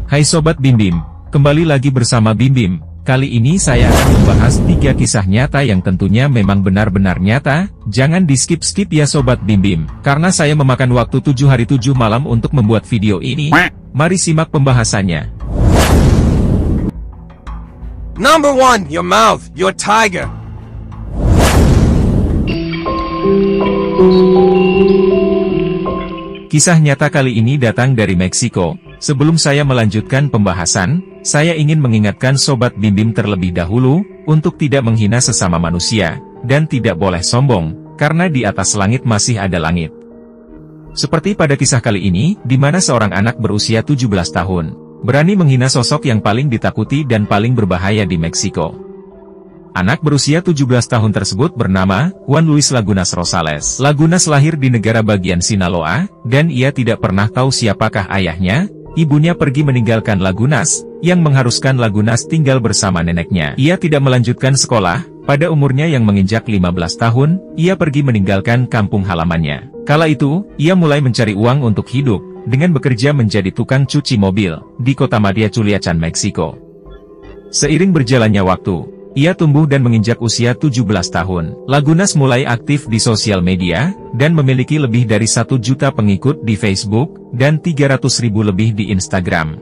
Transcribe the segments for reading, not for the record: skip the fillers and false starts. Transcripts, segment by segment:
Hai Sobat Bim Bim, kembali lagi bersama Bim Bim. Kali ini saya akan membahas 3 kisah nyata yang tentunya memang benar-benar nyata. Jangan di skip-skip ya Sobat Bim Bim, karena saya memakan waktu 7 hari 7 malam untuk membuat video ini. Mari simak pembahasannya. Number 1, your mouth, your tiger. Kisah nyata kali ini datang dari Meksiko. Sebelum saya melanjutkan pembahasan, saya ingin mengingatkan Sobat Bim Bim terlebih dahulu, untuk tidak menghina sesama manusia, dan tidak boleh sombong, karena di atas langit masih ada langit. Seperti pada kisah kali ini, di mana seorang anak berusia 17 tahun, berani menghina sosok yang paling ditakuti dan paling berbahaya di Meksiko. Anak berusia 17 tahun tersebut bernama Juan Luis Lagunas Rosales. Lagunas lahir di negara bagian Sinaloa, dan ia tidak pernah tahu siapakah ayahnya. Ibunya pergi meninggalkan Lagunas, yang mengharuskan Lagunas tinggal bersama neneknya. Ia tidak melanjutkan sekolah, pada umurnya yang menginjak 15 tahun, ia pergi meninggalkan kampung halamannya. Kala itu, ia mulai mencari uang untuk hidup, dengan bekerja menjadi tukang cuci mobil, di kota Madrid, Culiacan, Meksiko. Seiring berjalannya waktu, ia tumbuh dan menginjak usia 17 tahun. Lagunas mulai aktif di sosial media, dan memiliki lebih dari 1 juta pengikut di Facebook, dan 300.000 lebih di Instagram.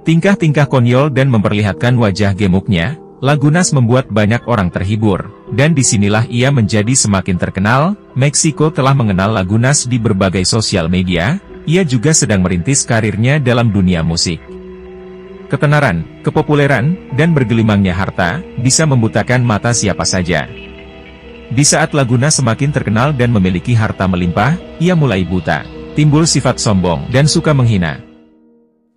Tingkah-tingkah konyol dan memperlihatkan wajah gemuknya, Lagunas membuat banyak orang terhibur, dan disinilah ia menjadi semakin terkenal. Meksiko telah mengenal Lagunas di berbagai sosial media. Ia juga sedang merintis karirnya dalam dunia musik. Ketenaran, kepopuleran, dan bergelimangnya harta, bisa membutakan mata siapa saja. Di saat Lagunas semakin terkenal dan memiliki harta melimpah, ia mulai buta, timbul sifat sombong, dan suka menghina.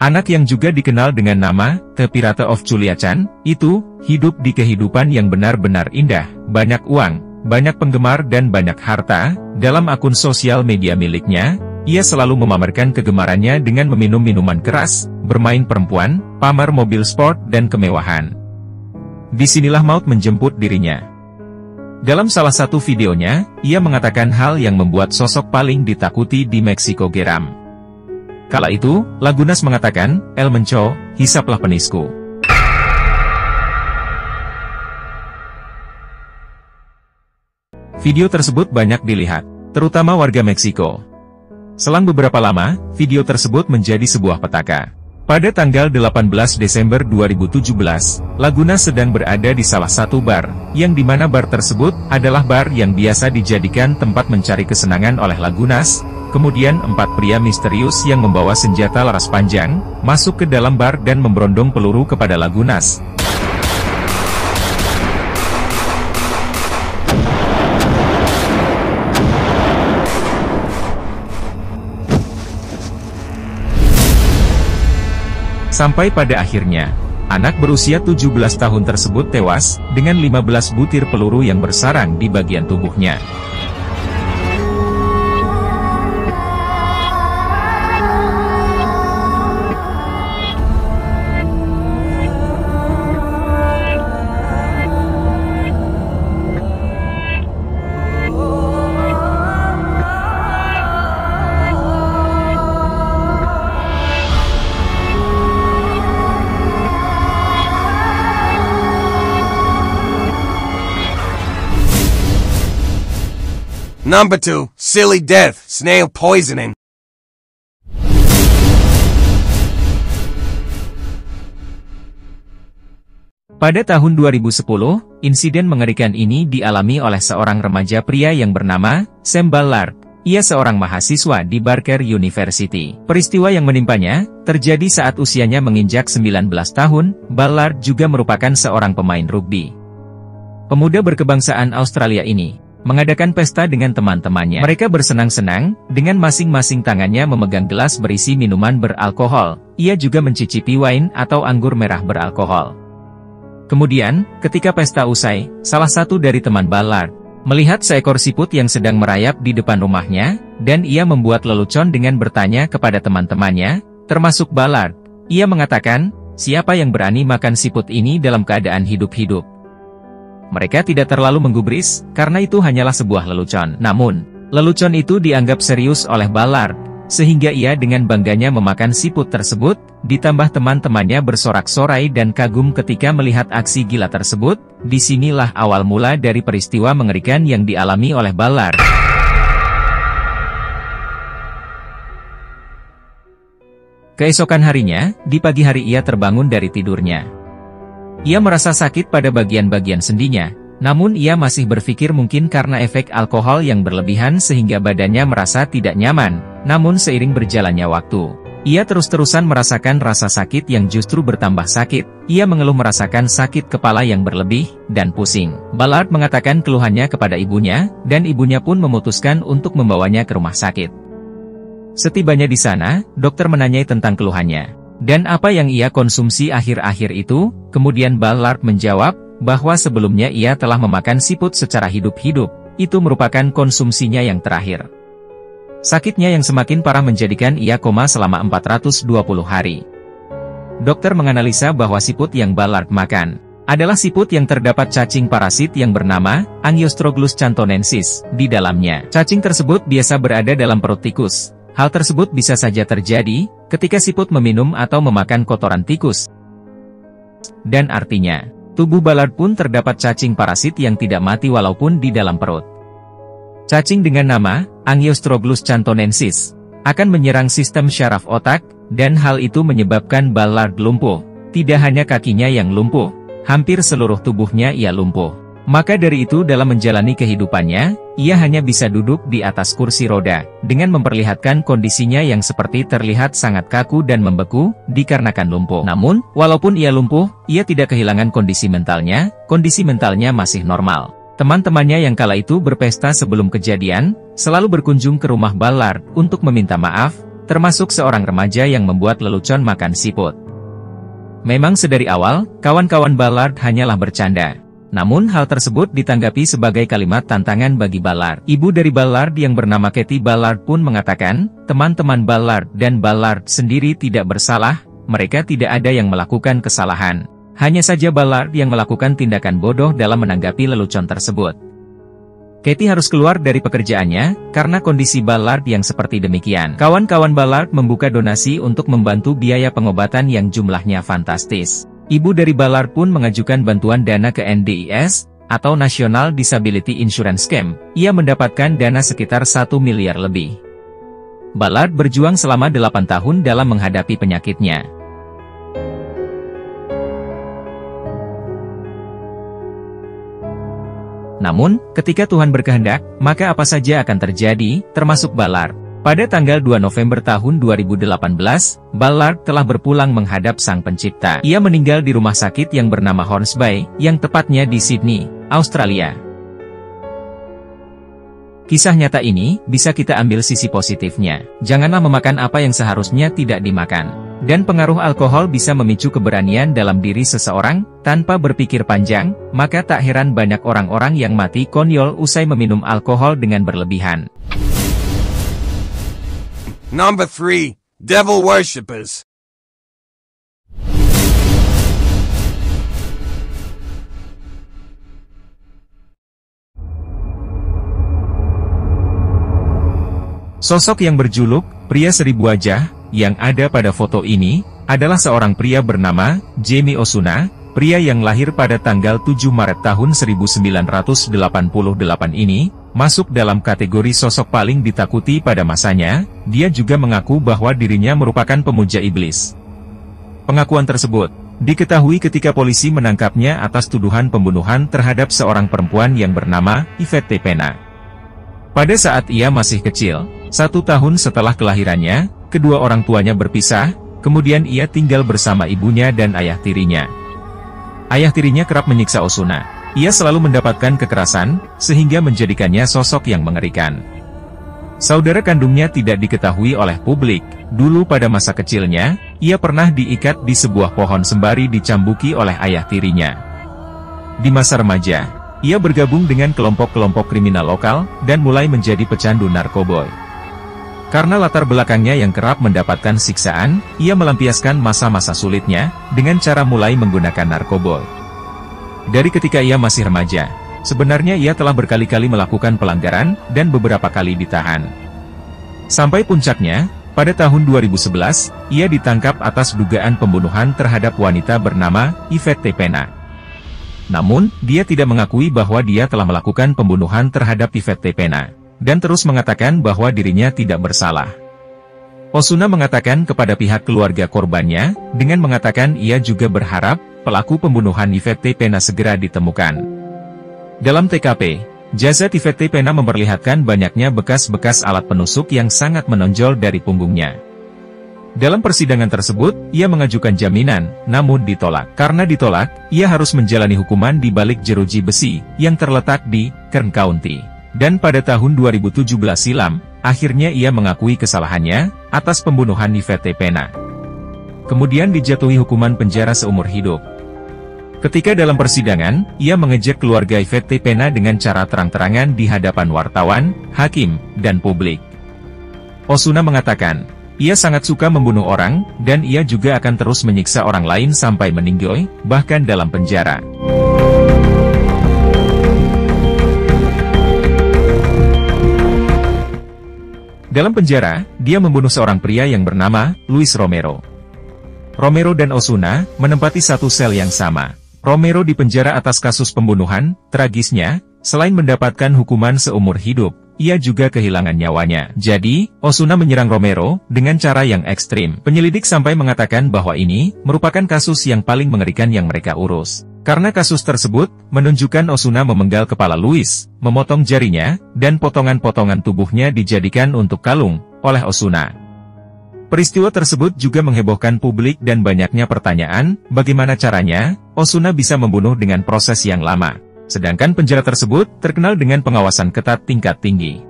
Anak yang juga dikenal dengan nama, The Pirate of Culiacan, itu, hidup di kehidupan yang benar-benar indah, banyak uang, banyak penggemar dan banyak harta. Dalam akun sosial media miliknya, ia selalu memamerkan kegemarannya dengan meminum minuman keras, bermain perempuan, pamer mobil sport dan kemewahan. Disinilah maut menjemput dirinya. Dalam salah satu videonya, ia mengatakan hal yang membuat sosok paling ditakuti di Meksiko geram. Kala itu, Lagunas mengatakan, "El Mencho, hisaplah penisku." Video tersebut banyak dilihat, terutama warga Meksiko. Selang beberapa lama, video tersebut menjadi sebuah petaka. Pada tanggal 18 Desember 2017, Lagunas sedang berada di salah satu bar, yang dimana bar tersebut adalah bar yang biasa dijadikan tempat mencari kesenangan oleh Lagunas. Kemudian 4 pria misterius yang membawa senjata laras panjang, masuk ke dalam bar dan memberondong peluru kepada Lagunas. Sampai pada akhirnya, anak berusia 17 tahun tersebut tewas, dengan 15 butir peluru yang bersarang di bagian tubuhnya. Number 2, silly death, snail poisoning. Pada tahun 2010, insiden mengerikan ini dialami oleh seorang remaja pria yang bernama Sam Ballard. Ia seorang mahasiswa di Barker University. Peristiwa yang menimpanya terjadi saat usianya menginjak 19 tahun. Ballard juga merupakan seorang pemain rugby. Pemuda berkebangsaan Australia ini mengadakan pesta dengan teman-temannya. Mereka bersenang-senang, dengan masing-masing tangannya memegang gelas berisi minuman beralkohol. Ia juga mencicipi wine atau anggur merah beralkohol. Kemudian, ketika pesta usai, salah satu dari teman Ballard melihat seekor siput yang sedang merayap di depan rumahnya, dan ia membuat lelucon dengan bertanya kepada teman-temannya, termasuk Ballard. Ia mengatakan, "Siapa yang berani makan siput ini dalam keadaan hidup-hidup?" Mereka tidak terlalu menggubris, karena itu hanyalah sebuah lelucon. Namun, lelucon itu dianggap serius oleh Ballard. sehingga ia dengan bangganya memakan siput tersebut, ditambah teman-temannya bersorak-sorai dan kagum ketika melihat aksi gila tersebut. Disinilah awal mula dari peristiwa mengerikan yang dialami oleh Ballard. Keesokan harinya, di pagi hari ia terbangun dari tidurnya. Ia merasa sakit pada bagian-bagian sendinya. Namun ia masih berpikir mungkin karena efek alkohol yang berlebihan sehingga badannya merasa tidak nyaman. Namun seiring berjalannya waktu, ia terus-terusan merasakan rasa sakit yang justru bertambah sakit. Ia mengeluh merasakan sakit kepala yang berlebih, dan pusing. Ballard mengatakan keluhannya kepada ibunya, dan ibunya pun memutuskan untuk membawanya ke rumah sakit. Setibanya di sana, dokter menanyai tentang keluhannya, dan apa yang ia konsumsi akhir-akhir itu. Kemudian Ballard menjawab, bahwa sebelumnya ia telah memakan siput secara hidup-hidup, itu merupakan konsumsinya yang terakhir. Sakitnya yang semakin parah menjadikan ia koma selama 420 hari. Dokter menganalisa bahwa siput yang Ballard makan adalah siput yang terdapat cacing parasit yang bernama Angiostroglus cantonensis di dalamnya. Cacing tersebut biasa berada dalam perut tikus. Hal tersebut bisa saja terjadi ketika siput meminum atau memakan kotoran tikus. Dan artinya, tubuh Ballard pun terdapat cacing parasit yang tidak mati walaupun di dalam perut. Cacing dengan nama Angiostroglus cantonensis akan menyerang sistem syaraf otak, dan hal itu menyebabkan Ballard lumpuh. Tidak hanya kakinya yang lumpuh, hampir seluruh tubuhnya ia lumpuh. Maka dari itu dalam menjalani kehidupannya, ia hanya bisa duduk di atas kursi roda, dengan memperlihatkan kondisinya yang seperti terlihat sangat kaku dan membeku, dikarenakan lumpuh. Namun, walaupun ia lumpuh, ia tidak kehilangan kondisi mentalnya masih normal. Teman-temannya yang kala itu berpesta sebelum kejadian, selalu berkunjung ke rumah Ballard untuk meminta maaf, termasuk seorang remaja yang membuat lelucon makan siput. Memang sedari awal, kawan-kawan Ballard hanyalah bercanda. Namun hal tersebut ditanggapi sebagai kalimat tantangan bagi Ballard. Ibu dari Ballard yang bernama Katie Ballard pun mengatakan, teman-teman Ballard dan Ballard sendiri tidak bersalah, mereka tidak ada yang melakukan kesalahan. Hanya saja Ballard yang melakukan tindakan bodoh dalam menanggapi lelucon tersebut. Katie harus keluar dari pekerjaannya, karena kondisi Ballard yang seperti demikian. Kawan-kawan Ballard membuka donasi untuk membantu biaya pengobatan yang jumlahnya fantastis. Ibu dari Ballard pun mengajukan bantuan dana ke NDIS, atau National Disability Insurance Scheme. Ia mendapatkan dana sekitar 1 miliar lebih. Ballard berjuang selama 8 tahun dalam menghadapi penyakitnya. Namun, ketika Tuhan berkehendak, maka apa saja akan terjadi, termasuk Ballard. Pada tanggal 2 November tahun 2018, Ballard telah berpulang menghadap Sang Pencipta. Ia meninggal di rumah sakit yang bernama Hornsby, yang tepatnya di Sydney, Australia. Kisah nyata ini, bisa kita ambil sisi positifnya. Janganlah memakan apa yang seharusnya tidak dimakan. Dan pengaruh alkohol bisa memicu keberanian dalam diri seseorang, tanpa berpikir panjang, maka tak heran banyak orang-orang yang mati konyol usai meminum alkohol dengan berlebihan. Number 3. Devil Worshippers. Sosok yang berjuluk pria 1000 wajah yang ada pada foto ini adalah seorang pria bernama Jamie Osuna. Pria yang lahir pada tanggal 7 Maret tahun 1988 ini masuk dalam kategori sosok paling ditakuti pada masanya. Dia juga mengaku bahwa dirinya merupakan pemuja iblis. Pengakuan tersebut diketahui ketika polisi menangkapnya atas tuduhan pembunuhan terhadap seorang perempuan yang bernama Yvette Pena. Pada saat ia masih kecil, 1 tahun setelah kelahirannya, kedua orang tuanya berpisah, kemudian ia tinggal bersama ibunya dan ayah tirinya. Ayah tirinya kerap menyiksa Osuna. Ia selalu mendapatkan kekerasan, sehingga menjadikannya sosok yang mengerikan. Saudara kandungnya tidak diketahui oleh publik. Dulu pada masa kecilnya, ia pernah diikat di sebuah pohon sembari dicambuki oleh ayah tirinya. Di masa remaja, ia bergabung dengan kelompok-kelompok kriminal lokal, dan mulai menjadi pecandu narkoboy. Karena latar belakangnya yang kerap mendapatkan siksaan, ia melampiaskan masa-masa sulitnya, dengan cara mulai menggunakan narkoboy. Dari ketika ia masih remaja, sebenarnya ia telah berkali-kali melakukan pelanggaran, dan beberapa kali ditahan. Sampai puncaknya, Pada tahun 2011, ia ditangkap atas dugaan pembunuhan terhadap wanita bernama Yvette Pena. Namun, dia tidak mengakui bahwa dia telah melakukan pembunuhan terhadap Yvette Pena, dan terus mengatakan bahwa dirinya tidak bersalah. Osuna mengatakan kepada pihak keluarga korbannya, dengan mengatakan ia juga berharap pelaku pembunuhan Yvette Pena segera ditemukan. Dalam TKP, jasad Yvette Pena memperlihatkan banyaknya bekas-bekas alat penusuk yang sangat menonjol dari punggungnya. Dalam persidangan tersebut, ia mengajukan jaminan, namun ditolak. Karena ditolak, ia harus menjalani hukuman di balik jeruji besi, yang terletak di Kern County. Dan pada tahun 2017 silam, akhirnya ia mengakui kesalahannya, atas pembunuhan Yvette Pena. Kemudian dijatuhi hukuman penjara seumur hidup. Ketika dalam persidangan, ia mengejek keluarga Yvette Pena dengan cara terang-terangan di hadapan wartawan, hakim, dan publik. Osuna mengatakan, ia sangat suka membunuh orang, dan ia juga akan terus menyiksa orang lain sampai meninggoy, bahkan dalam penjara. Dalam penjara, dia membunuh seorang pria yang bernama Luis Romero. Romero dan Osuna menempati satu sel yang sama. Romero dipenjara atas kasus pembunuhan. Tragisnya, selain mendapatkan hukuman seumur hidup, ia juga kehilangan nyawanya. Jadi, Osuna menyerang Romero dengan cara yang ekstrim. Penyelidik sampai mengatakan bahwa ini merupakan kasus yang paling mengerikan yang mereka urus. Karena kasus tersebut menunjukkan Osuna memenggal kepala Luis, memotong jarinya, dan potongan-potongan tubuhnya dijadikan untuk kalung oleh Osuna. Peristiwa tersebut juga menghebohkan publik dan banyaknya pertanyaan, bagaimana caranya Osuna bisa membunuh dengan proses yang lama. Sedangkan penjara tersebut terkenal dengan pengawasan ketat tingkat tinggi.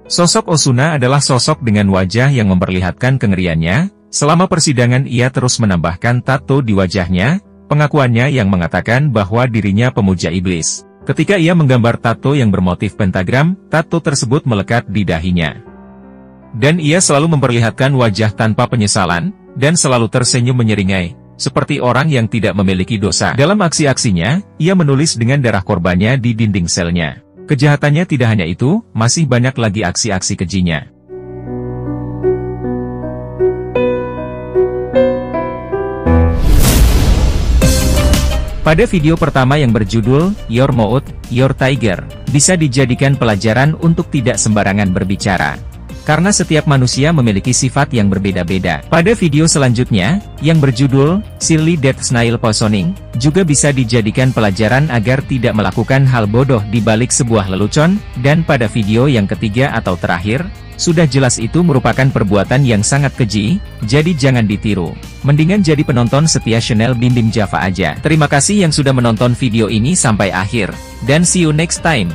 Sosok Osuna adalah sosok dengan wajah yang memperlihatkan kengeriannya. Selama persidangan ia terus menambahkan tato di wajahnya, pengakuannya yang mengatakan bahwa dirinya pemuja iblis. Ketika ia menggambar tato yang bermotif pentagram, tato tersebut melekat di dahinya. Dan ia selalu memperlihatkan wajah tanpa penyesalan, dan selalu tersenyum menyeringai, seperti orang yang tidak memiliki dosa. Dalam aksi-aksinya, ia menulis dengan darah korbannya di dinding selnya. Kejahatannya tidak hanya itu, masih banyak lagi aksi-aksi kejinya. Pada video pertama yang berjudul, Your Mouth, Your Tiger, bisa dijadikan pelajaran untuk tidak sembarangan berbicara. Karena setiap manusia memiliki sifat yang berbeda-beda. Pada video selanjutnya, yang berjudul, Silly Death Snail Poisoning, juga bisa dijadikan pelajaran agar tidak melakukan hal bodoh di balik sebuah lelucon, dan pada video yang ketiga atau terakhir, sudah jelas itu merupakan perbuatan yang sangat keji, jadi jangan ditiru. Mendingan jadi penonton setia channel Bim Bim Java aja. Terima kasih yang sudah menonton video ini sampai akhir, dan see you next time.